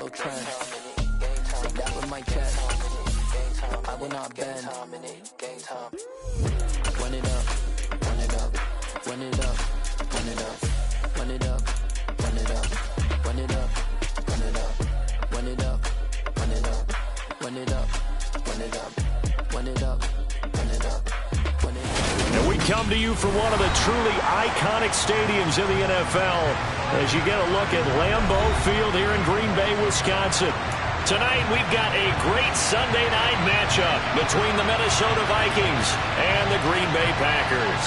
no trend. Say that with my chest. I will not bend. Run it up, run it up, run it up, run it up, run it up, run it up, run it up, run it up, run it up, run it up, run it up, run it up, run it up, run it up. And we come to you from one of the truly iconic stadiums in the NFL as you get a look at Lambeau Field here in Green Bay, Wisconsin. Tonight we've got a great Sunday night matchup between the Minnesota Vikings and the Green Bay Packers.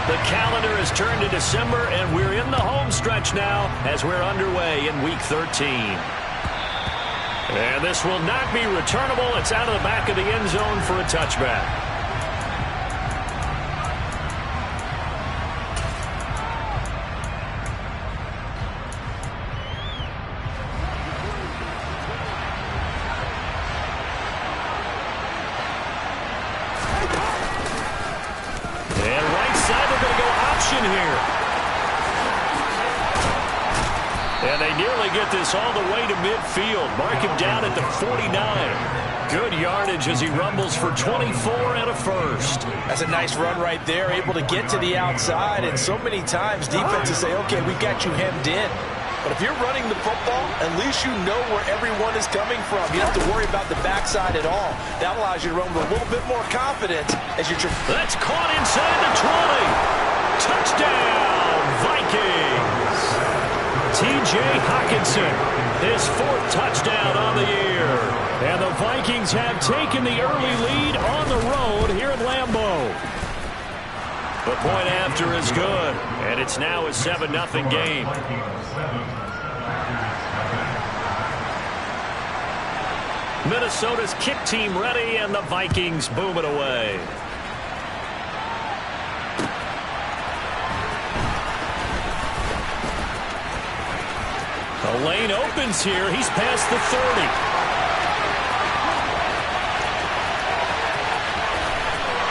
The calendar has turned to December, and we're in the home stretch now as we're underway in Week 13. And this will not be returnable. It's out of the back of the end zone for a touchback. Here. And they nearly get this all the way to midfield. Mark him down at the 49. Good yardage as he rumbles for 24 and a first. That's a nice run right there, able to get to the outside. And so many times defenses say, okay, we got you hemmed in. But if you're running the football, at least you know where everyone is coming from. You don't have to worry about the backside at all. That allows you to run with a little bit more confidence as you're... That's caught inside the 20. Touchdown, Vikings! T.J. Hockenson, his fourth touchdown on the year. And the Vikings have taken the early lead on the road here at Lambeau. The point after is good, and it's now a 7-0 game. Minnesota's kick team ready, and the Vikings boom it away. The lane opens here. He's past the 30.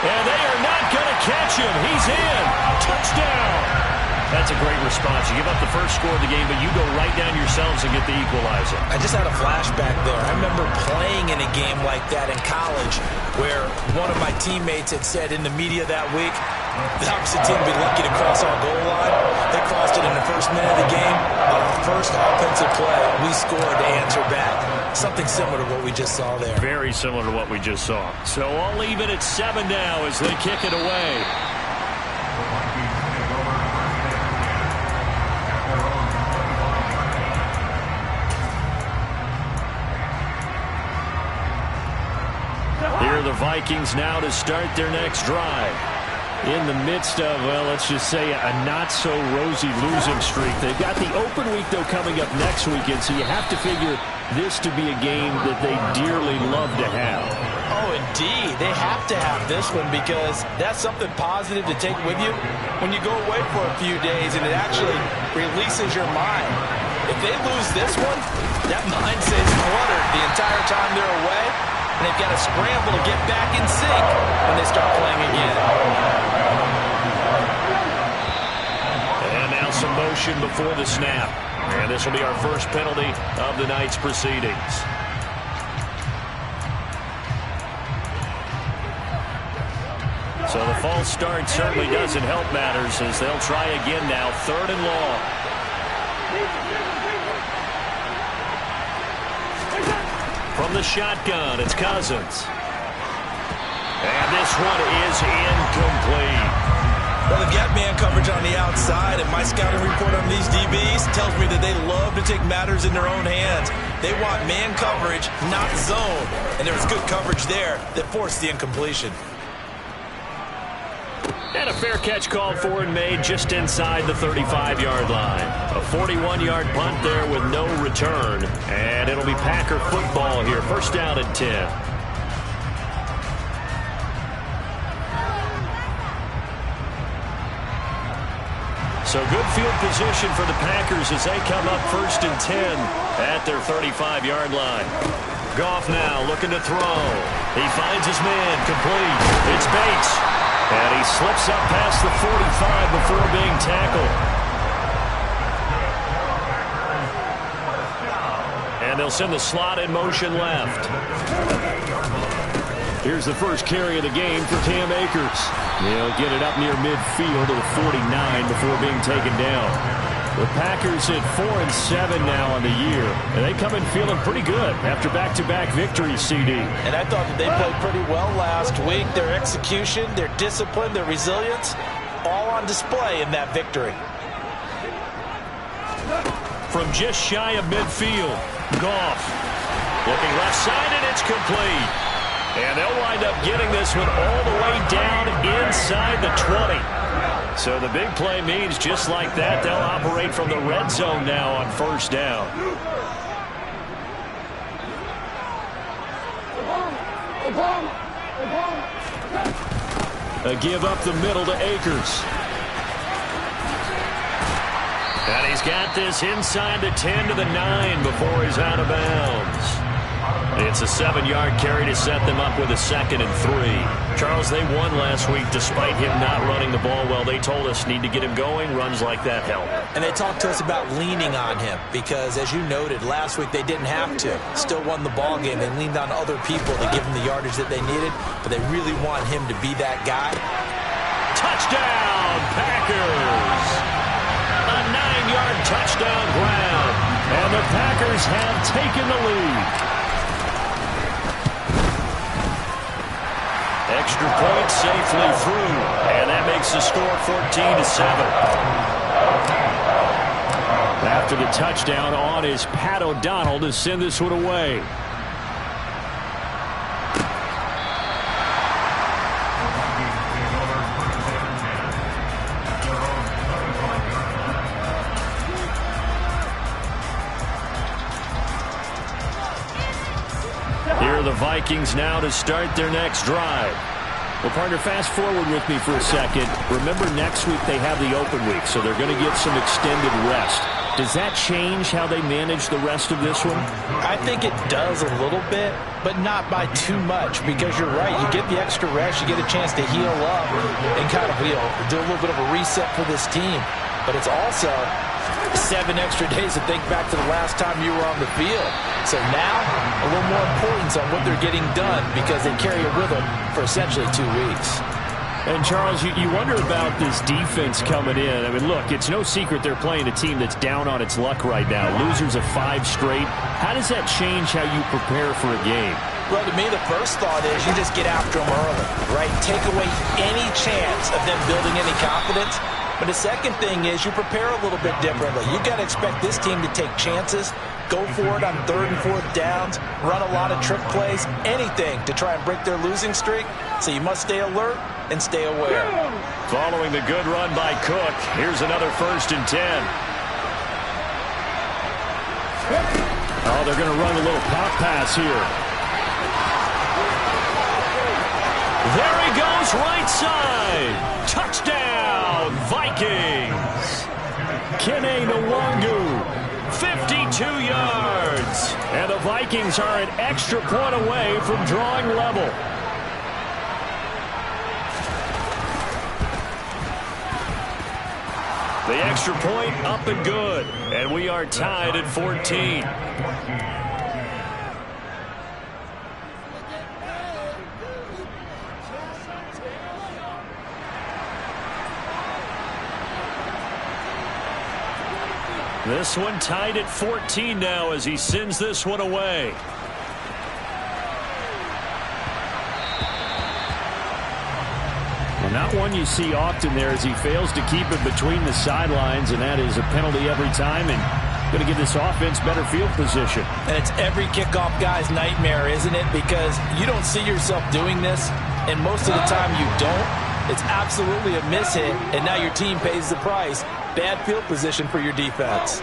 And they are not going to catch him. He's in. Touchdown. That's a great response. You give up the first score of the game, but you go right down yourselves and get the equalizer. I just had a flashback there. I remember playing in a game like that in college where one of my teammates had said in the media that week, the opposite team would be lucky to cross our goal line. They crossed it in the first minute of the game. On our first offensive play, we scored to answer back. Something similar to what we just saw there. Very similar to what we just saw. So all even at 7 now as they kick it away. Here are the Vikings now to start their next drive. In the midst of, well, let's just say a not-so-rosy losing streak. They've got the open week, though, coming up next weekend, so you have to figure this to be a game that they dearly love to have. Oh, indeed. They have to have this one because that's something positive to take with you when you go away for a few days, and it actually releases your mind. If they lose this one, that mind stays cluttered the entire time they're away, and they've got to scramble to get back in sync when they start playing again. And now some motion before the snap. And this will be our first penalty of the night's proceedings. So the false start certainly doesn't help matters as they'll try again now. 3rd and long. From the shotgun, it's Cousins. And this one is incomplete. Well, they've got man coverage on the outside, and my scouting report on these DBs tells me that they love to take matters in their own hands. They want man coverage, not zone. And there was good coverage there that forced the incompletion. And a fair catch called for and made just inside the 35-yard line. A 41-yard punt there with no return. And it'll be Packer football here. First down and 10. So good field position for the Packers as they come up 1st and 10 at their 35-yard line. Goff now looking to throw. He finds his man complete. It's Bates. And he slips up past the 45 before being tackled. And they'll send the slot in motion left. Here's the first carry of the game for Cam Akers. He'll get it up near midfield to the 49 before being taken down. The Packers at 4-7 now on the year, and they come in feeling pretty good after back-to-back victories, CD. And I thought that they played pretty well last week. Their execution, their discipline, their resilience, all on display in that victory. From just shy of midfield, Goff looking left side, and it's complete. And they'll wind up getting this one all the way down inside the 20. So the big play means just like that, they'll operate from the red zone now on first down. A give up the middle to Akers. And he's got this inside the 10 to the 9 before he's out of bounds. It's a 7-yard carry to set them up with a 2nd and 3. Charles, they won last week despite him not running the ball well. They told us need to get him going. Runs like that help. And they talked to us about leaning on him because, as you noted, last week they didn't have to. Still won the ball game. They leaned on other people to give them the yardage that they needed, but they really want him to be that guy. Touchdown, Packers! A 9-yard touchdown grab. And the Packers have taken the lead. Extra point safely through, and that makes the score 14-7. After the touchdown, on is Pat O'Donnell to send this one away. Here are the Vikings now to start their next drive. Well, partner, fast forward with me for a second. Remember, next week they have the open week, so they're going to get some extended rest. Does that change how they manage the rest of this one? I think it does a little bit, but not by too much, because you're right. You get the extra rest, you get a chance to heal up and kind of do a little bit of a reset for this team. But it's also 7 extra days to think back to the last time you were on the field. So now, a little more importance on what they're getting done because they carry it with them for essentially 2 weeks. And, Charles, you wonder about this defense coming in. I mean, look, it's no secret they're playing a team that's down on its luck right now. Losers of 5 straight. How does that change how you prepare for a game? Well, to me, the first thought is you just get after them early, right? Take away any chance of them building any confidence. But the second thing is you prepare a little bit differently. You got to expect this team to take chances, go for it on 3rd and 4th downs, run a lot of trick plays, anything to try and break their losing streak. So you must stay alert and stay aware. Following the good run by Cook, here's another 1st and 10. Oh, they're going to run a little pop pass here. There he goes, right side. Touchdown, Vikings. Kene Nwangu, 52 yards. And the Vikings are an extra point away from drawing level. The extra point up and good. And we are tied at 14. This one tied at 14 now as he sends this one away. Well, not one you see often there as he fails to keep it between the sidelines, and that is a penalty every time and going to give this offense better field position. And it's every kickoff guy's nightmare, isn't it? Because you don't see yourself doing this, and most of the time you don't. It's absolutely a mishit, and now your team pays the price. Bad field position for your defense.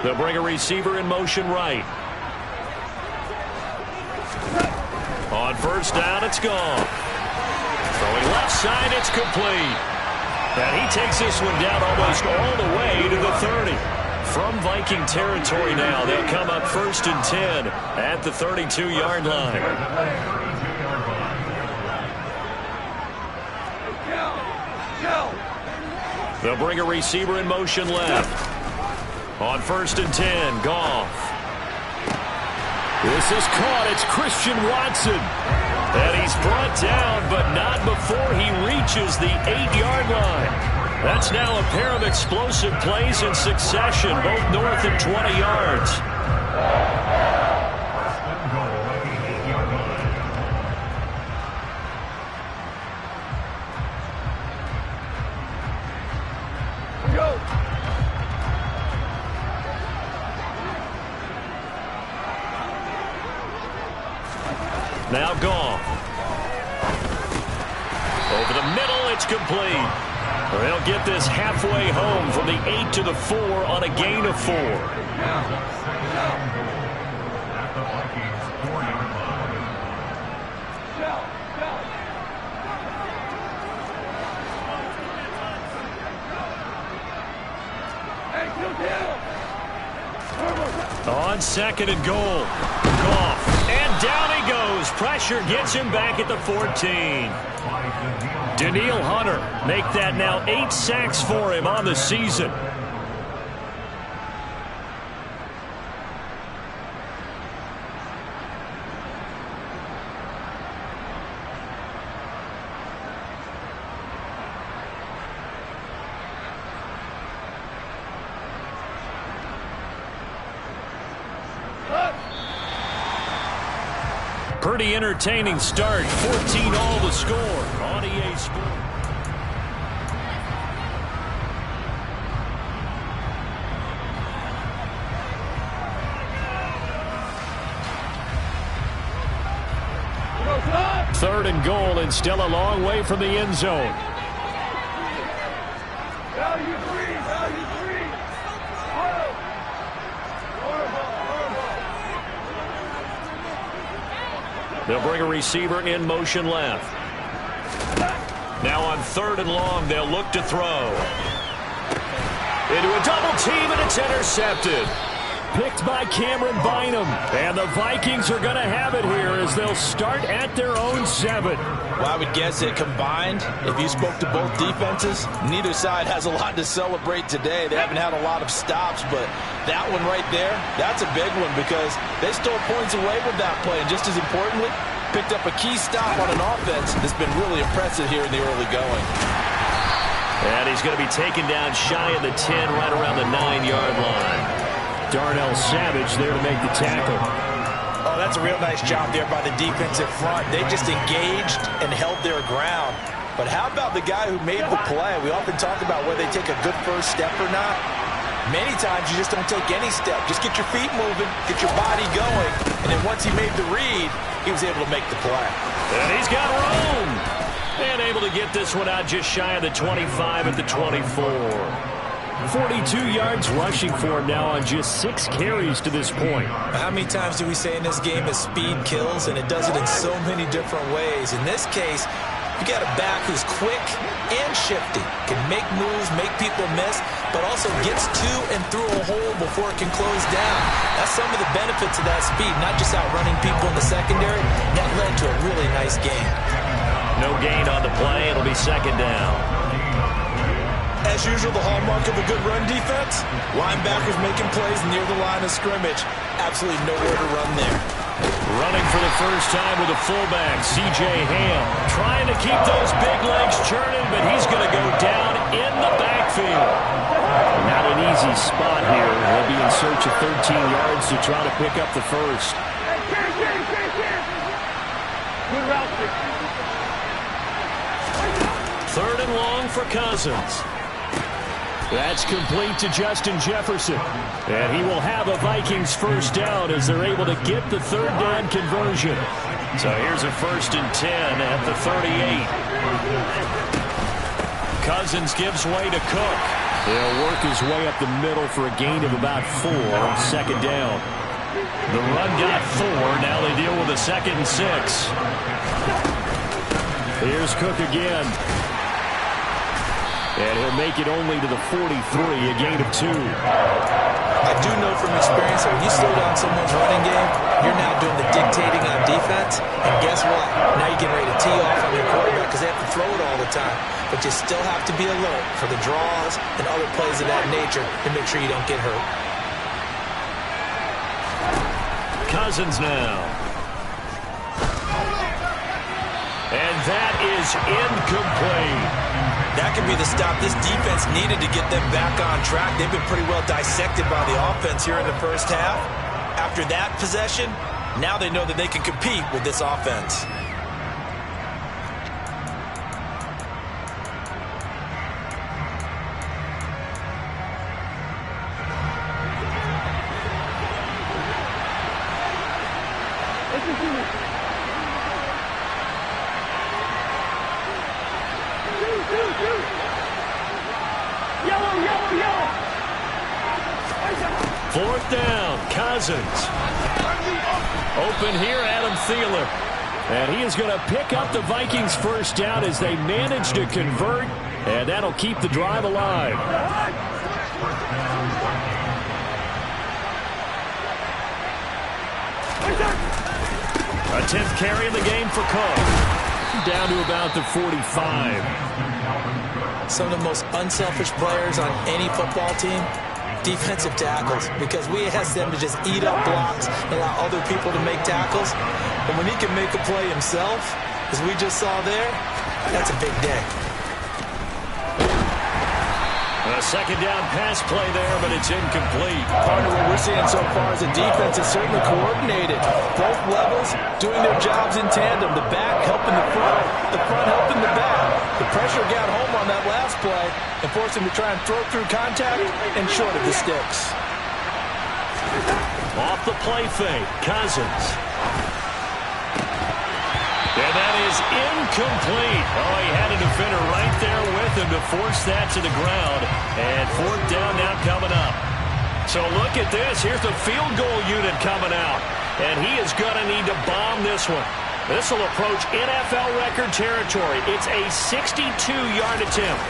They'll bring a receiver in motion right. On first down, it's gone. Throwing left side, it's complete. And he takes this one down almost all the way to the 30. From Viking territory now, they'll come up 1st and 10 at the 32-yard line. They'll bring a receiver in motion left. On 1st and 10, Goff. This is caught. It's Christian Watson. And he's brought down, but not before he reaches the 8-yard line. That's now a pair of explosive plays in succession, both north of 20 yards. Now Goff. Over the middle, it's complete. They'll get this halfway home from the 8 to the 4 on a gain of 4. On 2nd and goal. Goff. And down he goes. Pressure gets him back at the 14. Daniil Hunter make that now 8 sacks for him on the season. Pretty entertaining start. 14 all the score on EA Sports. Third and goal, and still a long way from the end zone. They'll bring a receiver in motion left. Now on 3rd and long, they'll look to throw. Into a double team, and it's intercepted. Picked by Cameron Bynum. And the Vikings are going to have it here as they'll start at their own 7. Well, I would guess that combined, if you spoke to both defenses, neither side has a lot to celebrate today. They haven't had a lot of stops, but that one right there, that's a big one because they stole points away with that play. And just as importantly, picked up a key stop on an offense that's been really impressive here in the early going. And he's going to be taken down shy of the 10, right around the 9-yard line. Darnell Savage there to make the tackle. Oh, that's a real nice job there by the defensive front. They just engaged and held their ground. But how about the guy who made the play? We often talk about whether they take a good first step or not. Many times you just don't take any step. Just get your feet moving, get your body going, and then once he made the read, he was able to make the play. And he's got room. And able to get this one out just shy of the 25 at the 24. 42 yards rushing for him now on just 6 carries to this point. How many times do we say in this game that speed kills, and it does it in so many different ways? In this case, you got a back who's quick and shifty, can make moves, make people miss, but also gets to and through a hole before it can close down. That's some of the benefits of that speed, not just outrunning people in the secondary. That led to a really nice game. No gain on the play. It'll be 2nd down. As usual, the hallmark of a good run defense, linebackers making plays near the line of scrimmage. Absolutely nowhere to run there. Running for the first time with a fullback, C.J. Ham. Trying to keep those big legs churning, but he's going to go down in the backfield. Not an easy spot here. He'll be in search of 13 yards to try to pick up the first. Good route. 3rd and long for Cousins. That's complete to Justin Jefferson. And he will have a Vikings first down as they're able to get the 3rd down conversion. So here's a 1st and 10 at the 38. Cousins gives way to Cook. He'll work his way up the middle for a gain of about 4. 2nd down. The run got 4. Now they deal with a 2nd and 6. Here's Cook again. And he'll make it only to the 43, a gain of 2. I do know from experience that when you slow down someone's running game, you're now doing the dictating on defense. And guess what? Now you're getting ready to tee off on your quarterback because they have to throw it all the time. But you still have to be alert for the draws and other plays of that nature to make sure you don't get hurt. Cousins now. And that is incomplete. That could be the stop this defense needed to get them back on track. They've been pretty well dissected by the offense here in the first half. After that possession, now they know that they can compete with this offense. Fourth down, Cousins. Open here, Adam Thielen. And he is going to pick up the Vikings' first down as they manage to convert, and that'll keep the drive alive. A 10th carry in the game for Cook. Down to about the 45. Some of the most unselfish players on any football team, defensive tackles, because we ask them to just eat up blocks and allow other people to make tackles. And when he can make a play himself, as we just saw there, that's a big day. A second down pass play there, but it's incomplete. Part of what we're seeing so far is the defense is certainly coordinated. Both levels doing their jobs in tandem. The back helping the front helping the back. The pressure got home on that last play and forced him to try and throw through contact and short of the sticks. Off the play fake, Cousins. And that is incomplete. Oh, he had a defender right there with him to force that to the ground. And fourth down now coming up. So look at this. Here's the field goal unit coming out. And he is going to need to bomb this one. This will approach NFL record territory. It's a 62-yard attempt.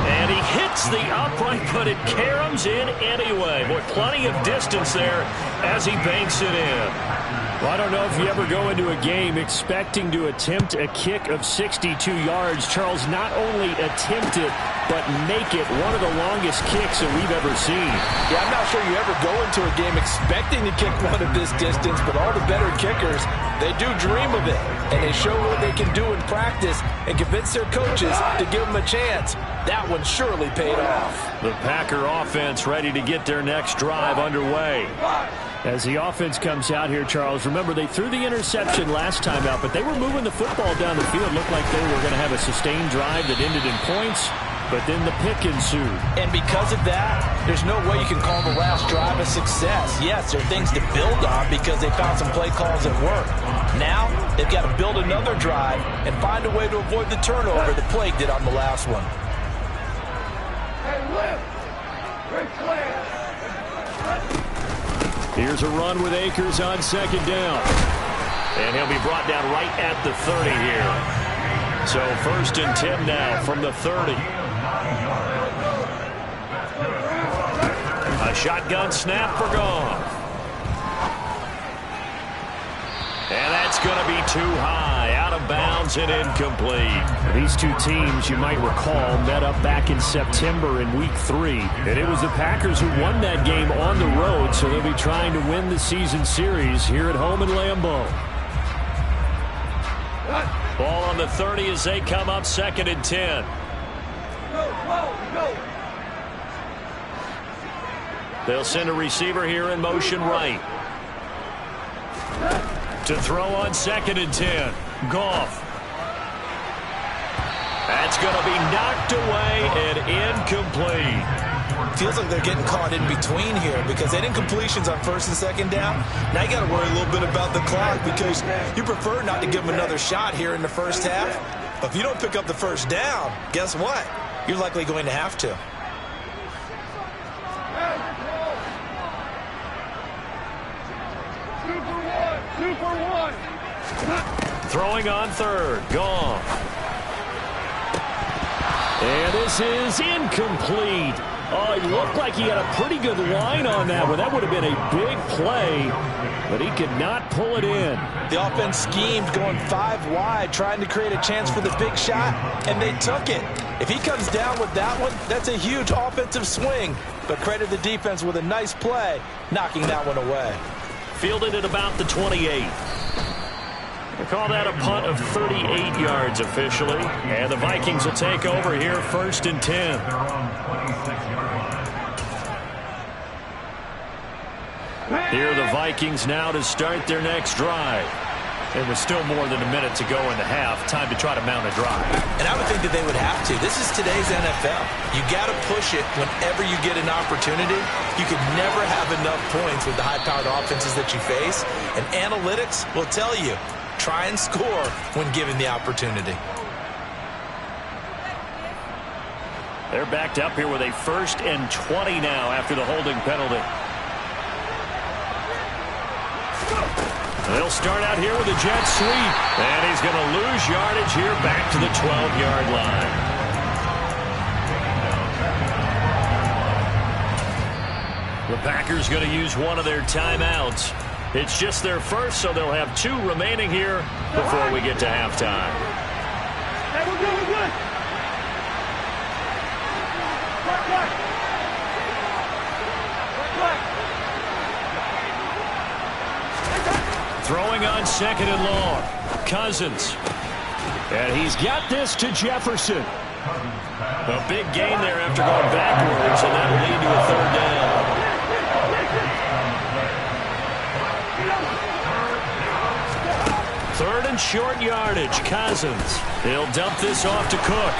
And he hits the upright, but it caroms in anyway. Boy, plenty of distance there as he banks it in. Well, I don't know if you ever go into a game expecting to attempt a kick of 62 yards. Charles, not only attempt it, but make it one of the longest kicks that we've ever seen. Yeah, I'm not sure you ever go into a game expecting to kick one of this distance, but all the better kickers, they do dream of it. And they show what they can do in practice and convince their coaches to give them a chance. That one surely paid off. The Packer offense ready to get their next drive underway. As the offense comes out here, Charles, remember they threw the interception last time out, but they were moving the football down the field. Looked like they were going to have a sustained drive that ended in points, but then the pick ensued. And because of that, there's no way you can call the last drive a success. Yes, there are things to build on because they found some play calls that work. Now, they've got to build another drive and find a way to avoid the turnover the Plague did on the last one. Here's a run with Akers on second down. And he'll be brought down right at the 30 here. So 1st and 10 now from the 30. A shotgun snap for Goff. And that's going to be too high, out of bounds and incomplete. These two teams, you might recall, met up back in September in Week 3. And it was the Packers who won that game on the road, so they'll be trying to win the season series here at home in Lambeau. Ball on the 30 as they come up 2nd and 10. They'll send a receiver here in motion right. To throw on 2nd and 10. Goff. That's going to be knocked away and incomplete. Feels like they're getting caught in between here because they didn't completions on 1st and 2nd down. Now you got to worry a little bit about the clock because you prefer not to give them another shot here in the first half. But if you don't pick up the first down, guess what? You're likely going to have to. Throwing on 3rd. Goff. And this is incomplete. Oh, it looked like he had a pretty good line on that one. That would have been a big play, but he could not pull it in. The offense schemed going 5 wide, trying to create a chance for the big shot, and they took it. If he comes down with that one, that's a huge offensive swing. But credit the defense with a nice play, knocking that one away. Fielded at about the 28. They call that a punt of 38 yards officially. And the Vikings will take over here 1st and 10. Here are the Vikings now to start their next drive. There was still more than a minute to go in the half. Time to try to mount a drive. And I would think that they would have to. This is today's NFL. You got to push it whenever you get an opportunity. You could never have enough points with the high-powered offenses that you face. And analytics will tell you, try and score when given the opportunity. They're backed up here with a 1st and 20 now after the holding penalty. They'll start out here with a jet sweep. And he's going to lose yardage here back to the 12-yard line. The Packers going to use one of their timeouts. It's just their first, so they'll have 2 remaining here before we get to halftime. Hey, we're good, we're good. Throwing on 2nd and long. Cousins. And he's got this to Jefferson. A big gain there after going backwards, and that'll lead to a 3rd down. 3rd and short yardage. Cousins. He'll dump this off to Cook.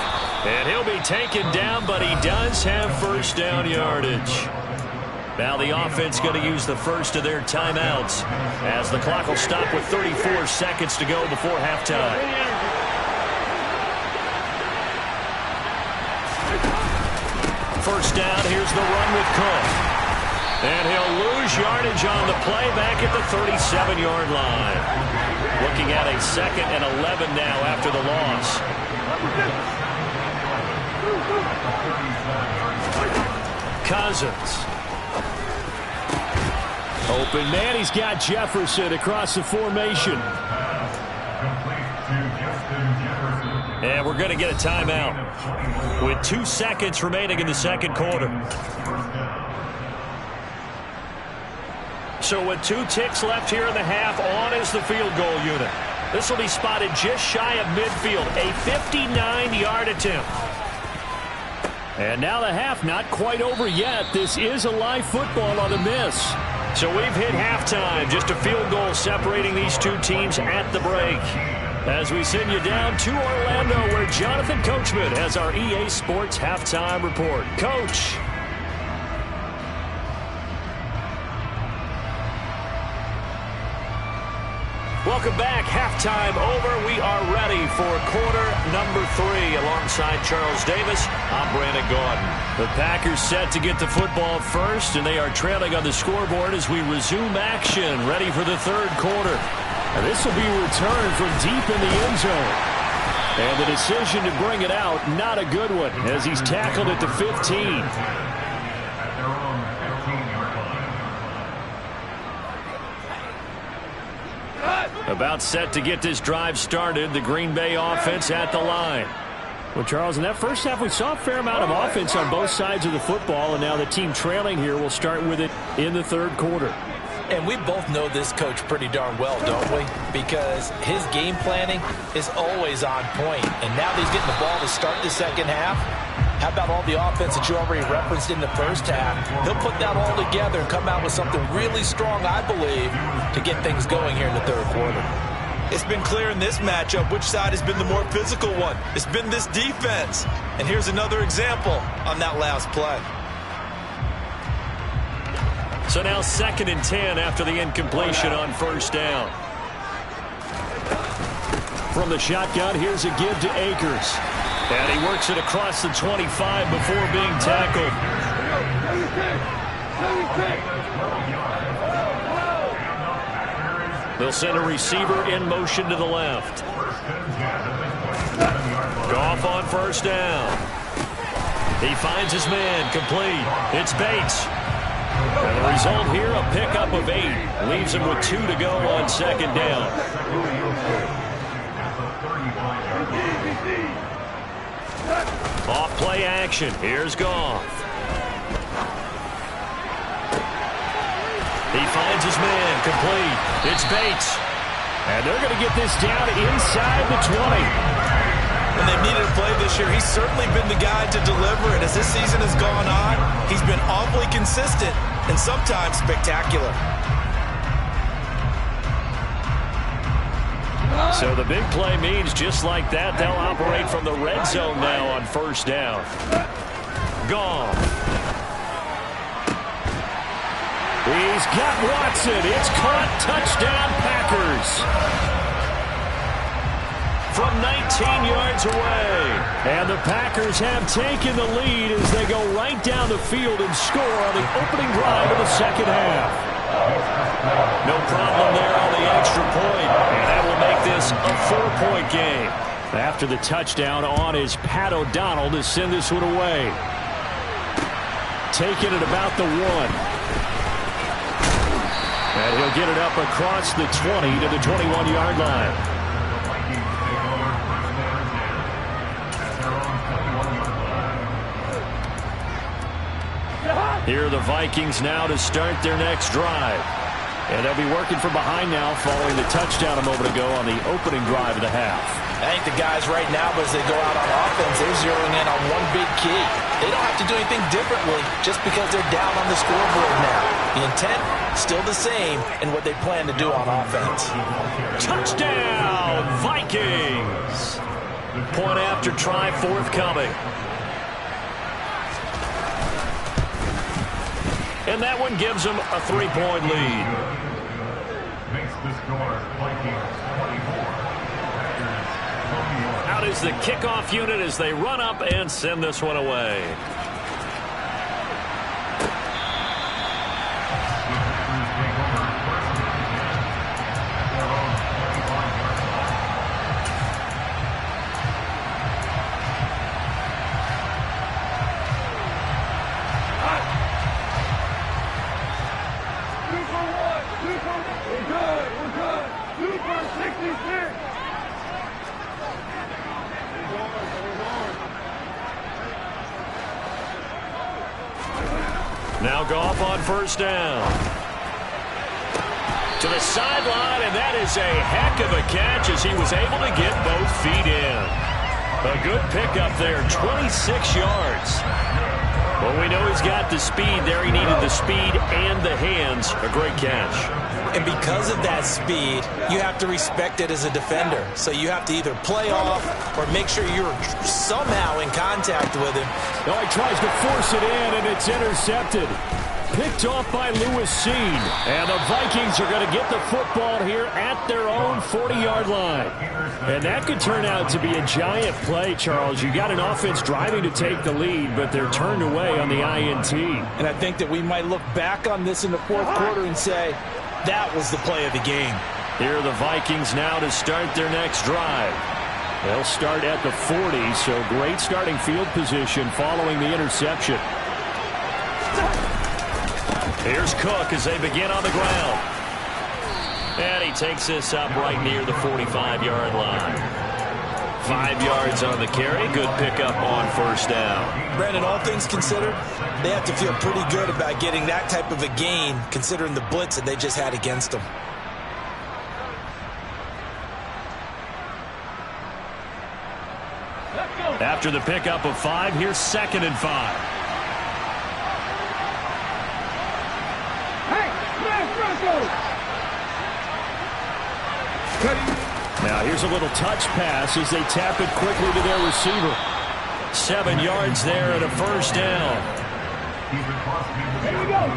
And he'll be taken down, but he does have 1st down yardage. Now the offense going to use the first of their timeouts as the clock will stop with 34 seconds to go before halftime. First down, here's the run with Cook. And he'll lose yardage on the play back at the 37-yard line. Looking at a 2nd and 11 now after the loss. Cousins. Open man, he's got Jefferson across the formation. And we're going to get a timeout with 2 seconds remaining in the 2nd quarter. So with 2 ticks left here in the half, on is the field goal unit. This will be spotted just shy of midfield, a 59-yard attempt. And now the half not quite over yet. This is a live football on the miss. So we've hit halftime, just a field goal separating these 2 teams at the break. As we send you down to Orlando, where Jonathan Coachman has our EA Sports halftime report. Coach. Welcome back. Halftime over. We are ready for quarter number 3. Alongside Charles Davis, I'm Brandon Gaudin. The Packers set to get the football first, and they are trailing on the scoreboard as we resume action, ready for the 3rd quarter. And this will be a return from deep in the end zone. And the decision to bring it out, not a good one, as he's tackled at the 15. About set to get this drive started, the Green Bay offense at the line. Well, Charles, in that first half, we saw a fair amount of offense on both sides of the football, and now the team trailing here will start with it in the 3rd quarter. And we both know this coach pretty darn well, don't we? Because his game planning is always on point. And now that he's getting the ball to start the 2nd half, how about all the offense that you already referenced in the first half? He'll put that all together and come out with something really strong, I believe, to get things going here in the 3rd quarter. It's been clear in this matchup which side has been the more physical one. It's been this defense. And here's another example on that last play. So now 2nd and 10 after the incompletion on 1st down. From the shotgun, here's a give to Akers. And he works it across the 25 before being tackled. They'll send a receiver in motion to the left. Goff on 1st down. He finds his man, complete. It's Bates. And the result here, a pickup of 8. Leaves him with 2 to go on second down. Off play action. Here's Goff. He finds his man, complete. It's Bates. And they're going to get this down inside the 20. When they've needed a play this year, he's certainly been the guy to deliver. And as this season has gone on, he's been awfully consistent and sometimes spectacular. So the big play means just like that, they'll operate from the red zone now on first down. Gone. He's got Watson. It's caught. Touchdown, Packers. From 19 yards away. And the Packers have taken the lead as they go right down the field and score on the opening drive of the second half. No problem there on the extra point. And that will make this a 4-point game. After the touchdown on is Pat O'Donnell to send this one away. Taking it about the 1. And he'll get it up across the 20 to the 21-yard line. Here are the Vikings now to start their next drive. And they'll be working from behind now following the touchdown a moment ago on the opening drive of the half. I think the guys right now, as they go out on offense, they're zeroing in on one big key. They don't have to do anything differently just because they're down on the scoreboard now. The intent, still the same in what they plan to do on offense. Touchdown, Vikings! Point after try forthcoming. And that one gives them a 3-point lead. Makes the score Vikings 24. Out is the kickoff unit as they run up and send this one away. Now Goff on first down. To the sideline, and that is a heck of a catch as he was able to get both feet in. A good pickup there, 26 yards. Well, we know he's got the speed there. He needed the speed and the hands. A great catch. And because of that speed, you have to respect it as a defender. So you have to either play off or make sure you're somehow in contact with him. Oh, he tries to force it in, and it's intercepted. Picked off by Lewis Seen. And the Vikings are going to get the football here at their own 40-yard line. And that could turn out to be a giant play, Charles. You got an offense driving to take the lead, but they're turned away on the INT. And I think that we might look back on this in the fourth quarter and say, that was the play of the game. Here are the Vikings now to start their next drive. They'll start at the 40, so great starting field position following the interception. Here's Cook as they begin on the ground. And he takes this up right near the 45-yard line. 5 yards on the carry. Good pickup on first down. Brandon, all things considered, they have to feel pretty good about getting that type of a gain considering the blitz that they just had against them. After the pickup of 5, here's 2nd and 5. Now here's a little touch pass as they tap it quickly to their receiver. 7 yards there and a first down. Here we go.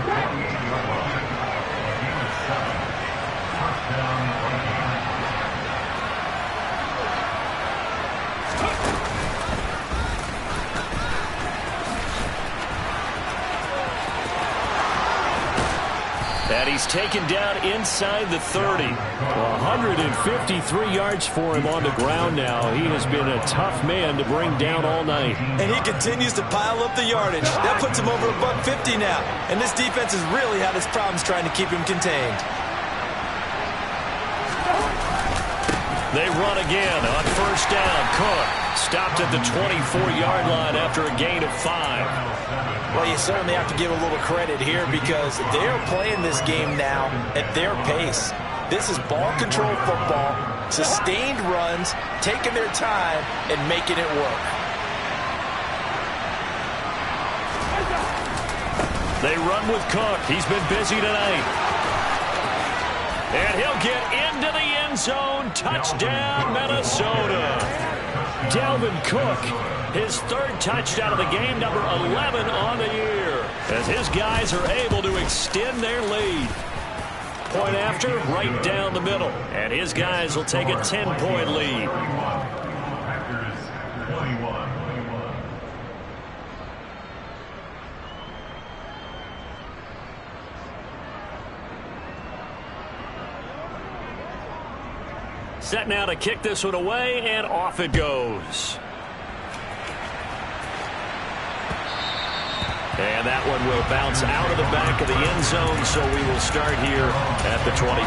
And he's taken down inside the 30. 153 yards for him on the ground now. He has been a tough man to bring down all night. And he continues to pile up the yardage. That puts him over $150 now. And this defense has really had its problems trying to keep him contained. They run again on first down. Cook stopped at the 24-yard line after a gain of 5. Well, you certainly have to give a little credit here because they're playing this game now at their pace. This is ball control football, sustained runs, taking their time, and making it work. They run with Cook. He's been busy tonight. And he'll get into the end zone. Touchdown, Minnesota. Dalvin Cook, his 3rd touchdown of the game, number 11 on the year, as his guys are able to extend their lead. Point after, right down the middle. And his guys will take a 10-point lead. Packers 21. Set now to kick this one away, and off it goes. And that one will bounce out of the back of the end zone, so we will start here at the 25.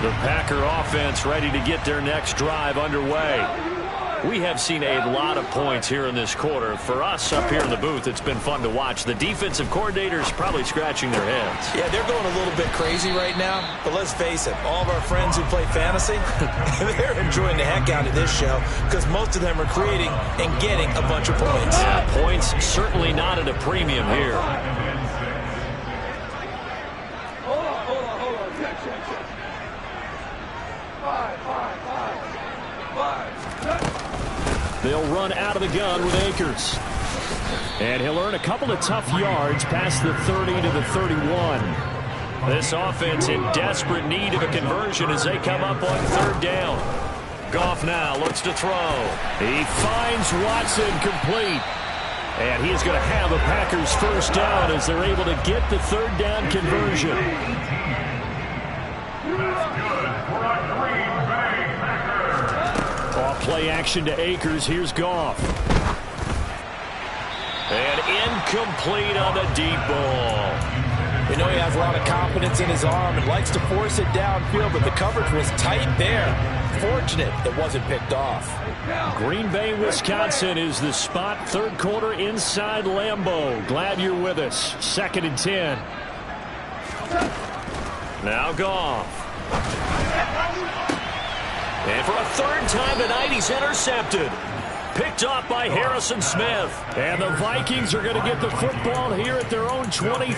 The Packer offense ready to get their next drive underway. We have seen a lot of points here in this quarter. For us up here in the booth, it's been fun to watch. The defensive coordinators probably scratching their heads. Yeah, they're going a little bit crazy right now. But let's face it, all of our friends who play fantasy, they're enjoying the heck out of this show because most of them are creating and getting a bunch of points. Yeah, points certainly not at a premium here. They'll run out of the gun with Akers. And he'll earn a couple of tough yards past the 30 to the 31. This offense in desperate need of a conversion as they come up on 3rd down. Goff now looks to throw. He finds Watson complete. And he is going to have a Packers 1st down as they're able to get the 3rd down conversion. That's good for a Green Bay Packer. Off play action to Akers. Here's Goff. And incomplete on the deep ball. You know he has a lot of confidence in his arm and likes to force it downfield, but the coverage was tight there. Fortunate it wasn't picked off. Green Bay, Wisconsin is the spot. 3rd quarter inside Lambeau. Glad you're with us. 2nd and 10. Now Goff. And for a 3rd time tonight, he's intercepted. Picked off by Harrison Smith. And the Vikings are going to get the football here at their own 23.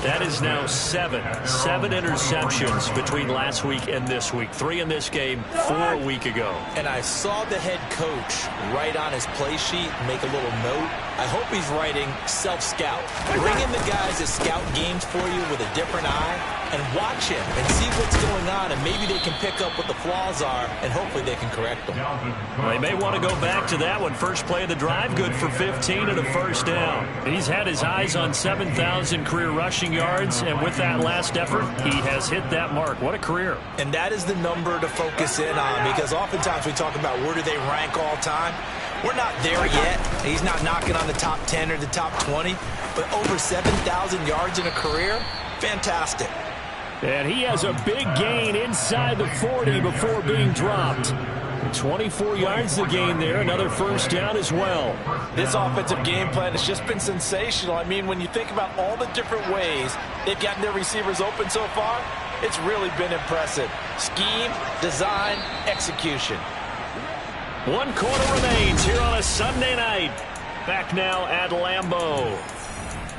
That is now 7 interceptions between last week and this week. 3 in this game, 4 a week ago. And I saw the head coach write on his play sheet, make a little note. I hope he's writing self-scout. Bring in the guys that scout games for you with a different eye and watch him and see what's going on, and maybe they can pick up what the flaws are, and hopefully they can correct them. Well, they may want to go back to that one. First play of the drive, good for 15 and a 1st down. He's had his eyes on 7,000 career rushing yards, and with that last effort, he has hit that mark. What a career. And that is the number to focus in on, because oftentimes we talk about where do they rank all time. We're not there yet. He's not knocking on the top 10 or the top 20, but over 7,000 yards in a career, fantastic. And he has a big gain inside the 40 before being dropped. 24 yards to gain there, another 1st down as well. This offensive game plan has just been sensational. I mean, when you think about all the different ways they've gotten their receivers open so far, it's really been impressive. Scheme, design, execution. 1 quarter remains here on a Sunday night. Back now at Lambeau.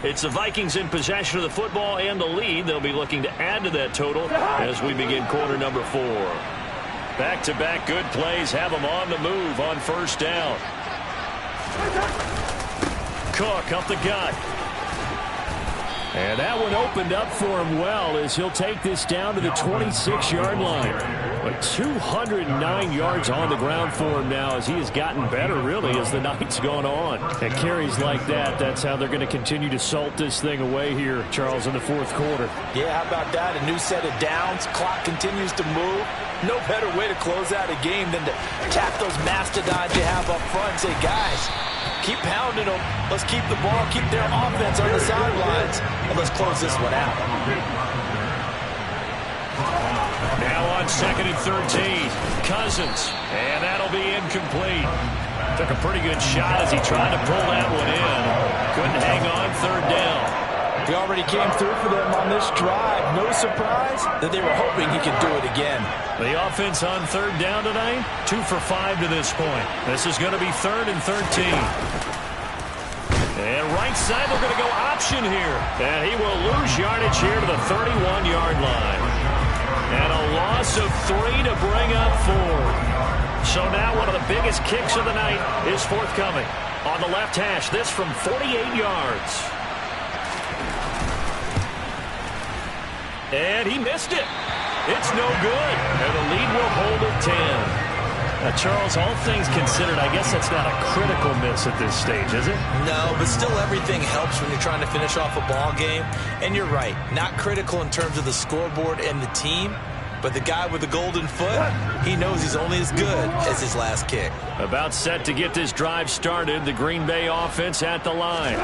It's the Vikings in possession of the football and the lead. They'll be looking to add to that total as we begin quarter number 4. Back-to-back good plays have them on the move on 1st down. Cook up the gut. And that one opened up for him well as he'll take this down to the 26-yard line. But 209 yards on the ground for him now as he has gotten better, really, as the night's gone on. And carries like that, that's how they're going to continue to salt this thing away here, Charles, in the fourth quarter. Yeah, how about that? A new set of downs. Clock continues to move. No better way to close out a game than to tap those mastodons you have up front and say, guys, keep pounding them. Let's keep the ball, keep their offense on the sidelines, and let's close this one out. Now on 2nd and 13, Cousins, and that'll be incomplete. Took a pretty good shot as he tried to pull that one in. Couldn't hang on 3rd down. He already came through for them on this drive. No surprise that they were hoping he could do it again. The offense on 3rd down tonight, 2 for 5 to this point. This is going to be 3rd and 13. And right side, they're going to go option here. And he will lose yardage here to the 31-yard line. And a loss of 3 to bring up 4. So now one of the biggest kicks of the night is forthcoming. On the left hash, this from 48 yards. And he missed it. It's no good. And the lead will hold at 10. Now, Charles, all things considered, I guess that's not a critical miss at this stage, is it? No, but still everything helps when you're trying to finish off a ball game. And you're right, not critical in terms of the scoreboard and the team, but the guy with the golden foot, he knows he's only as good as his last kick. About set to get this drive started, the Green Bay offense at the line.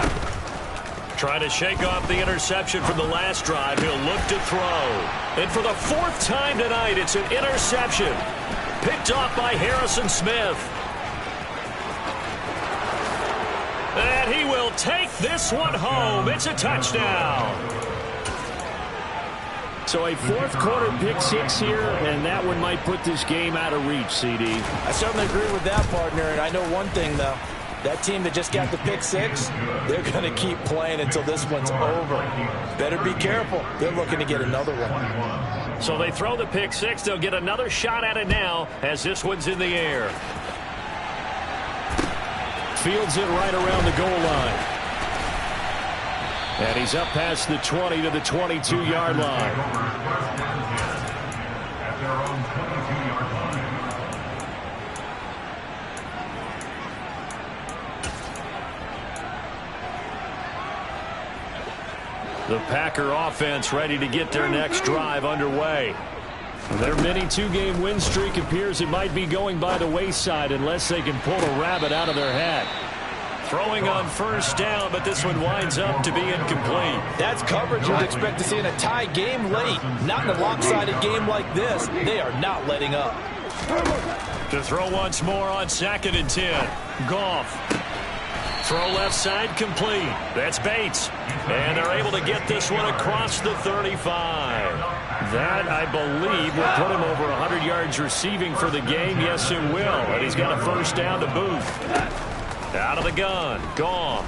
Trying to shake off the interception from the last drive. He'll look to throw. And for the 4th time tonight, it's an interception. Picked off by Harrison Smith. And he will take this one home. It's a touchdown. So a 4th quarter pick 6 here, and that one might put this game out of reach, CD. I certainly agree with that, partner. And I know one thing, though. That team that just got the pick 6, they're going to keep playing until this one's over. Better be careful. They're looking to get another one. So they throw the pick 6. They'll get another shot at it now as this one's in the air. Fields it right around the goal line. And he's up past the 20 to the 22-yard line. At their own 22-yard line. The Packer offense ready to get their next drive underway. Their mini 2-game win streak appears it might be going by the wayside unless they can pull a rabbit out of their hat. Throwing on 1st down, but this one winds up to be incomplete. That's coverage you'd expect to see in a tie game late. Not in a lopsided game like this. They are not letting up. To throw once more on 2nd and 10. Goff. Throw left side complete. That's Bates. And they're able to get this one across the 35. That, I believe, will put him over 100 yards receiving for the game. Yes, it will. And he's got a 1st down to boot. Out of the gun. Goff.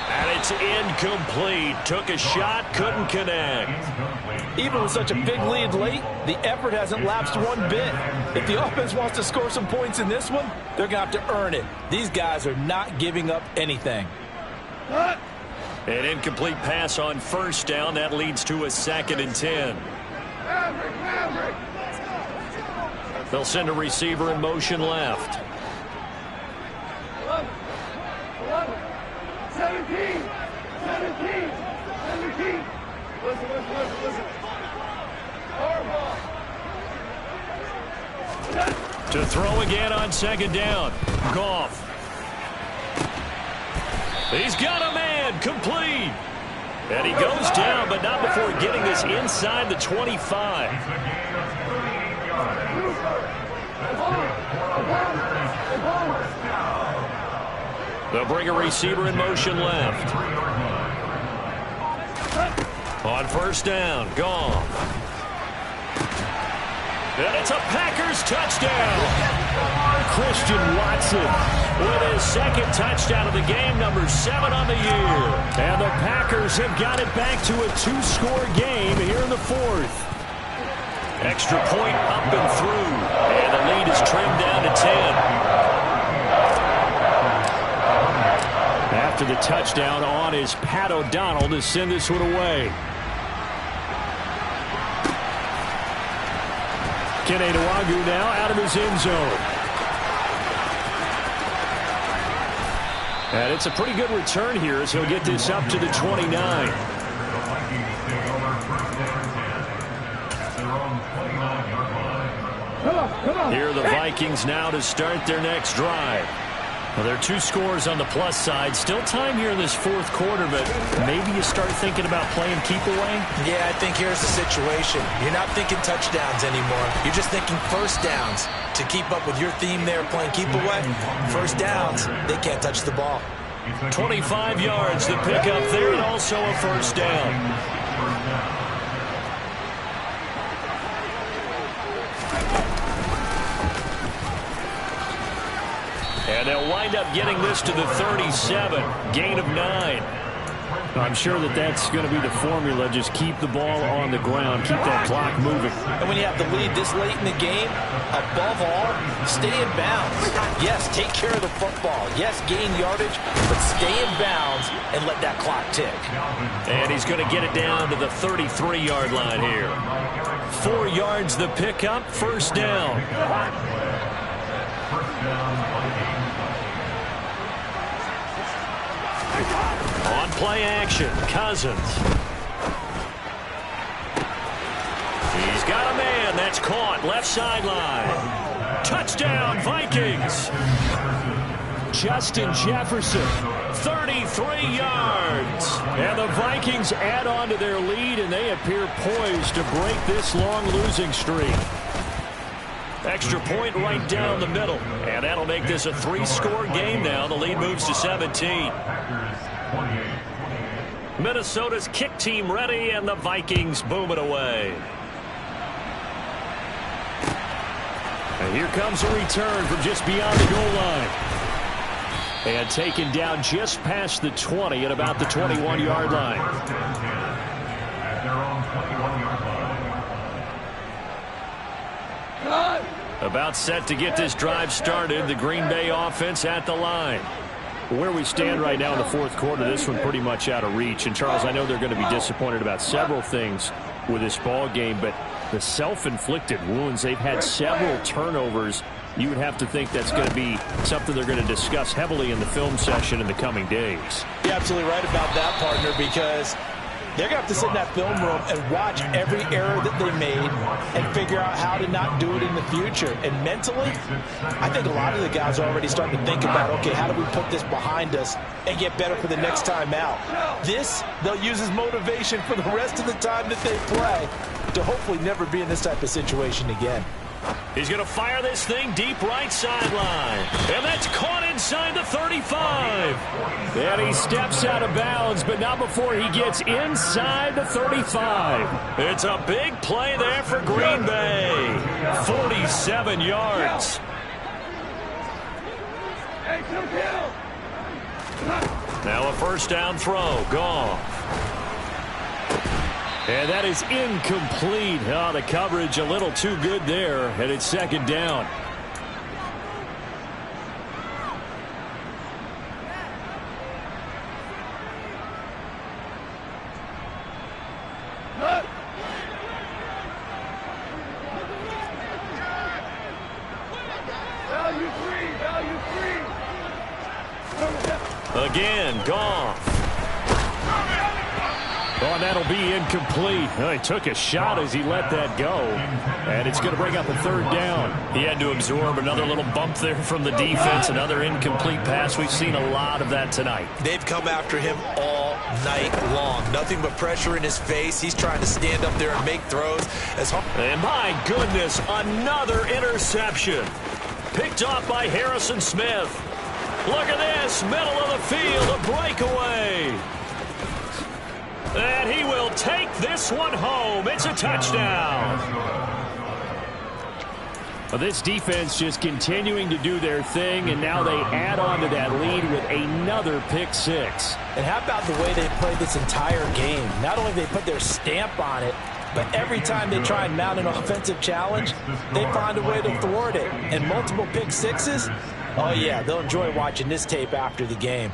And it's incomplete. Took a shot, couldn't connect. Even with such a big lead late, the effort hasn't lapsed one bit. If the offense wants to score some points in this one, they're going to have to earn it. These guys are not giving up anything. An incomplete pass on 1st down. That leads to a 2nd and 10. They'll send a receiver in motion left. 17. Listen. To throw again on 2nd down. Goff. He's got a man. Complete. And he goes down, but not before getting this inside the 25. They'll bring a receiver in motion left. On 1st down, Goff. And it's a Packers touchdown. Christian Watson with his 2nd touchdown of the game, number 7 on the year. And the Packers have got it back to a 2-score game here in the 4th. Extra point up and through. And the lead is trimmed down to 10. After the touchdown on is Pat O'Donnell to send this one away. Kene Nwagu now out of his end zone. And it's a pretty good return here as he'll get this up to the 29. Here are the Vikings now to start their next drive. Well, there are 2 scores on the plus side. Still time here in this fourth quarter, but maybe you start thinking about playing keep away? Yeah, I think here's the situation. You're not thinking touchdowns anymore. You're just thinking first downs. To keep up with your theme there, playing keep away, first downs, they can't touch the ball. 25 yards, the pickup there, and also a first down. And they'll wind up getting this to the 37. Gain of 9. I'm sure that's going to be the formula. Just keep the ball on the ground. Keep that clock moving. And when you have the lead this late in the game, above all, stay in bounds. Yes, take care of the football. Yes, gain yardage, but stay in bounds and let that clock tick. And he's going to get it down to the 33-yard line here. 4 yards the pickup, first down. On play action, Cousins. He's got a man. That's caught. Left sideline. Touchdown, Vikings. Justin Jefferson. 33 yards. And the Vikings add on to their lead, and they appear poised to break this long losing streak. Extra point right down the middle. And that'll make this a 3-score game now. The lead moves to 17. Minnesota's kick team ready, and the Vikings boom it away. And here comes a return from just beyond the goal line. And taken down just past the 20 at about the 21-yard line. At their own 21-yard line. About set to get this drive started. The Green Bay offense at the line. Where we stand right now in the fourth quarter, this one pretty much out of reach. And, Charles, I know they're going to be disappointed about several things with this ball game, but the self-inflicted wounds, they've had several turnovers. You would have to think that's going to be something they're going to discuss heavily in the film session in the coming days. You're absolutely right about that, partner, because they're going to have to sit in that film room and watch every error that they made and figure out how to not do it in the future. And mentally, I think a lot of the guys are already starting to think about, okay, how do we put this behind us and get better for the next time out? This, they'll use as motivation for the rest of the time that they play to hopefully never be in this type of situation again. He's going to fire this thing deep right sideline. And that's caught inside the 35. And he steps out of bounds, but not before he gets inside the 35. It's a big play there for Green Bay. 47 yards. Now a first down throw. Goff. And that is incomplete. Oh, the coverage a little too good there, and it's second down. Again, Goff. Oh, and that'll be incomplete. Oh, he took a shot as he let that go. And it's going to bring up a third down. He had to absorb another little bump there from the defense. Another incomplete pass. We've seen a lot of that tonight. They've come after him all night long. Nothing but pressure in his face. He's trying to stand up there and make throws. And my goodness, another interception. Picked off by Harrison Smith. Look at this. Middle of the field. A breakaway. And he will take this one home. It's a touchdown. Well, this defense just continuing to do their thing, and now they add on to that lead with another pick six. And how about the way they played this entire game? Not only they put their stamp on it, but every time they try and mount an offensive challenge, they find a way to thwart it. And multiple pick sixes, oh yeah, they'll enjoy watching this tape after the game.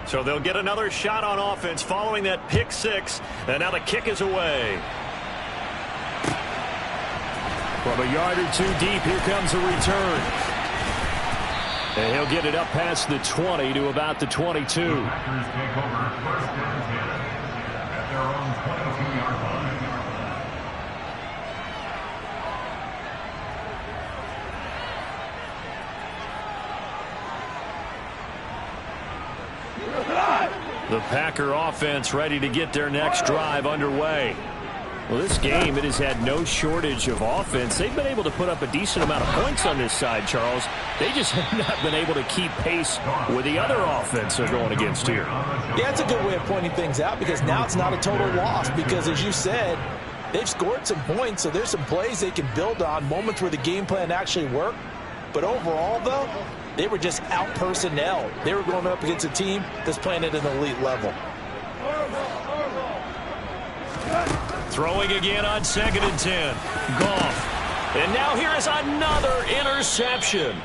So they'll get another shot on offense following that pick six. And now the kick is away. From a yard or two deep, here comes a return. And he'll get it up past the 20 to about the 22. Packers take over first and 10 at their own 22-yard line. The Packer offense ready to get their next drive underway. Well, this game, it has had no shortage of offense. They've been able to put up a decent amount of points on this side, Charles. They just have not been able to keep pace with the other offense they're going against here. Yeah, it's a good way of pointing things out because now it's not a total loss because, as you said, they've scored some points, so there's some plays they can build on, moments where the game plan actually worked. But overall, though, they were just out-personnel. They were going up against a team that's playing at an elite level. Throwing again on 2nd and 10. Goff. And now here is another interception.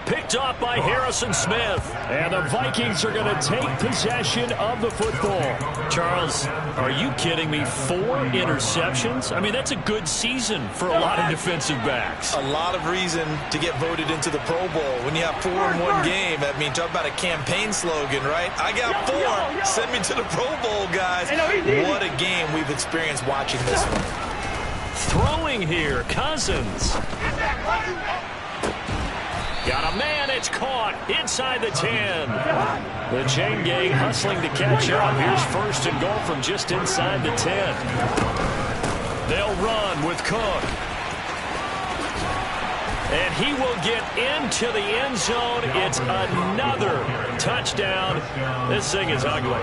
Picked off by Harrison Smith. And the Vikings are going to take possession of the football. Charles, are you kidding me? 4 interceptions? I mean, that's a good season for a lot of defensive backs. A lot of reason to get voted into the Pro Bowl. When you have 4 in one game, I mean, talk about a campaign slogan, right? I got 4. Send me to the Pro Bowl, guys. What a game we've experienced watching this one. Throwing here, Cousins. Got a man, it's caught inside the 10. The chain gang hustling to catch up. Here's 1st and goal from just inside the 10. They'll run with Cook. And he will get into the end zone. It's another touchdown. This thing is ugly.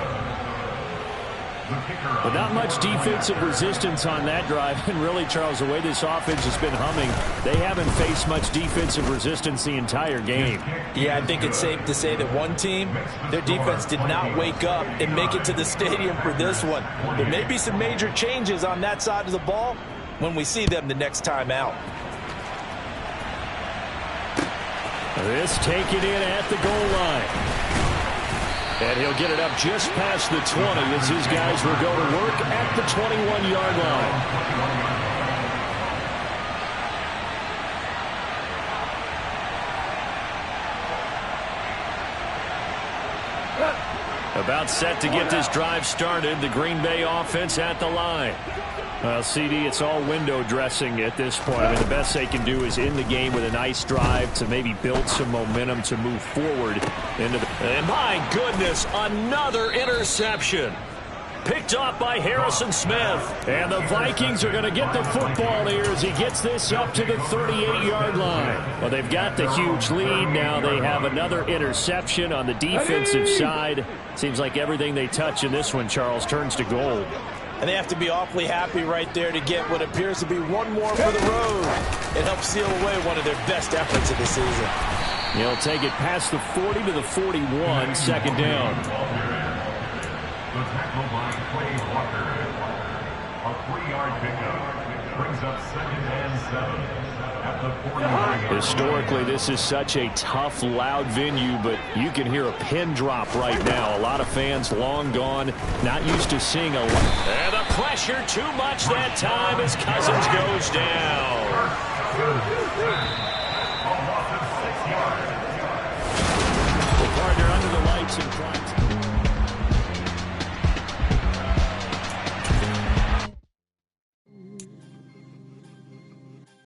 But not much defensive resistance on that drive. And really, Charles, the way this offense has been humming, they haven't faced much defensive resistance the entire game. Yeah, I think it's safe to say that one team, their defense did not wake up and make it to the stadium for this one. There may be some major changes on that side of the ball when we see them the next time out. This taken in at the goal line. And he'll get it up just past the 20 as his guys will go to work at the 21-yard line. About set to get this drive started. The Green Bay offense at the line. Well, CD, it's all window dressing at this point. I mean, the best they can do is end the game with a nice drive to maybe build some momentum to move forward into the... And my goodness, another interception. Picked off by Harrison Smith. And the Vikings are going to get the football here as he gets this up to the 38-yard line. Well, they've got the huge lead. Now they have another interception on the defensive side. Seems like everything they touch in this one, Charles, turns to gold. And they have to be awfully happy right there to get what appears to be one more for the road. It helps seal away one of their best efforts of the season. He'll take it past the 40 to the 41, 2nd down. The tackle by Clay Walker. A 3-yard pickup brings up 2nd and 7 at the 40-yard line. Historically, this is such a tough, loud venue, but you can hear a pin drop right now. A lot of fans long gone, not used to seeing a lot. And the pressure too much that time as Cousins goes down.